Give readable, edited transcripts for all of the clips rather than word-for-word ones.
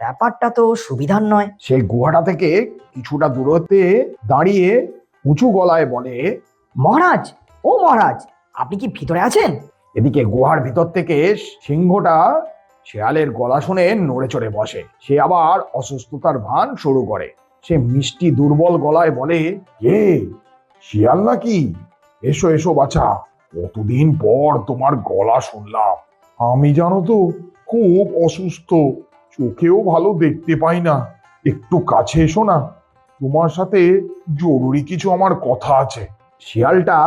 ব্যাপারটা তো সুবিধার নয়। সেই গুহাটা থেকে কিছুটা দূরত্বে দাঁড়িয়ে উঁচু গলায় বলে, মহারাজ, ও মহারাজ, আপনি কি ভিতরে আছেন? এদিকে গুহার ভিতর থেকে সিংহটা শেয়ালের গলা শুনে নড়ে চড়ে বসে। সে আবার অসুস্থতার ভান শুরু করে। সে মিষ্টি দুর্বল গলায় বলে, কে শিয়াল নাকি? এসো এসো বাছা, কতদিন পর তোমার গলা শুনলাম। আমি জানো তো খুব অসুস্থ, চোখেও ভালো দেখতে পাই না। একটু কাছে এসো না, তোমার সাথে জরুরি কিছু আমার কথা আছে। শিয়ালটা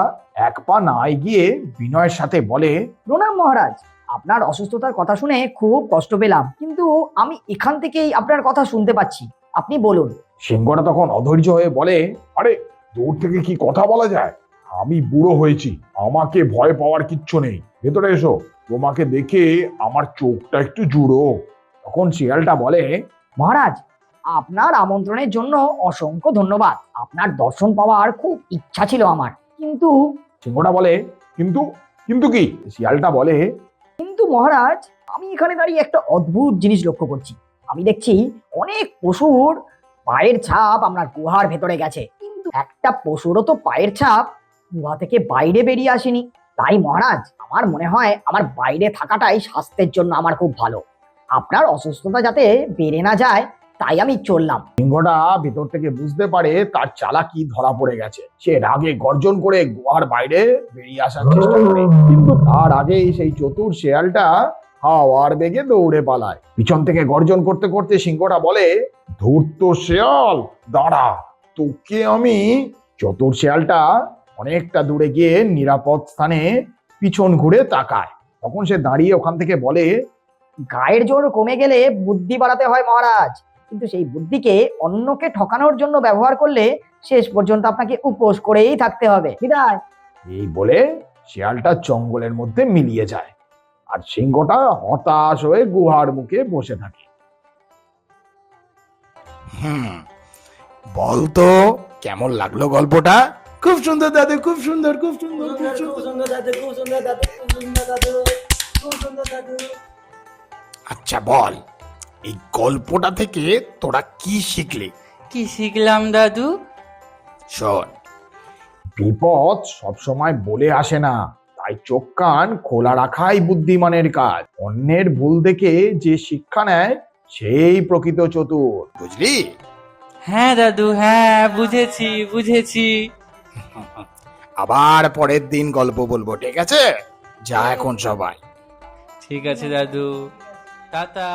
এক পা না এগিয়ে বিনয়ের সাথে বলে, প্রণাম মহারাজ, আপনার অসুস্থতার কথা শুনে খুব কষ্ট পেলাম, কিন্তু আমি এখান থেকেই আপনার কথা শুনতে পাচ্ছি, আপনি বলুন। সিংহটা তখন অধৈর্য হয়ে বলে, আরে দূর থেকে কি কথা বলা যায়? আমি বুড়ো হয়েছি, আমাকে ভয় পাওয়ার কিচ্ছু নেই। ভেতরে এসো, তোমাকে দেখে আমার চোখটা একটু জুড়ো। তখন শিয়ালটা বলে, মহারাজ, আপনার আমন্ত্রণের জন্য অসংখ্য ধন্যবাদ। আপনার দর্শন পাওয়ার খুব ইচ্ছা ছিল আমার, কিন্তু সিংহটা বলে, কিন্তু কিন্তু কি? শিয়ালটা বলে, কিন্তু মহারাজ, আমি এখানে দাঁড়িয়ে একটা অদ্ভুত জিনিস লক্ষ্য করছি। আমি দেখছি অনেক পশুর পায়ের ছাপ আপনার গুহার ভেতরে গেছে, কিন্তু একটা পশুরও তো পায়ের ছাপ গুহা থেকে বাইরে বেরিয়ে আসেনি। তাই মহারাজ, আমার মনে হয় আমার বাইরে থাকাটাই স্বাস্থ্যের জন্য আমার খুব ভালো। আপনার অসুস্থতা যাতে বেড়ে না যায়, তাই আমি চললাম। সিংহটা ভিতর থেকে বুঝতে পারে তার চালাকি ধরা পড়ে গেছে। সে রাগে গর্জন করে গুহার বাইরে বেরিয়ে আসার চেষ্টা করে, কিন্তু তার আগেই সেই চতুর শেয়ালটা হাওয়ার বেগে দৌড়ে পালায়। পিছন থেকে গর্জন করতে করতে সিংহটা বলে, ধূর্ত শেয়াল, দাঁড়া, তোকে আমি। চতুর শেয়ালটা অনেকটা দূরে গিয়ে নিরাপদ স্থানে পিছন ঘুরে তাকায়। তখন সে দাঁড়িয়ে ওখান থেকে বলে, গায়ের জোর কমে গেলে বুদ্ধি বাড়াতে হয় মহারাজ, কিন্তু সেই বুদ্ধিকে অন্যকে ঠকানোর জন্য ব্যবহার করলে শেষ পর্যন্ত আপনাকে উপোস করেই থাকতে হবে। বিদায়। এই বলে শিয়ালটা জঙ্গলের মধ্যে মিলিয়ে যায়, আর সিংহটা হতাশ হয়ে গুহার মুখে বসে থাকে। বলতো কেমন লাগলো গল্পটা? খুব সুন্দর দাদু, খুব সুন্দর, খুব সুন্দর, খুব সুন্দর। আচ্ছা বল, এই গল্পটা থেকে তোরা কি শিখলি? কি শিখলাম দাদু? শোন, বিপদ সবসময় বলে আসে না, তাই চোখ কান খোলা রাখাই বুদ্ধিমানের কাজ। অন্যের ভুল দেখে যে শিক্ষা নেয় সেই প্রকৃত চতুর, বুঝলি? হ্যাঁ দাদু, হ্যাঁ, বুঝেছি বুঝেছি। আবার পরের দিন গল্প বলবো, ঠিক আছে? যা এখন সবাই। ঠিক আছে দাদু, টাটা।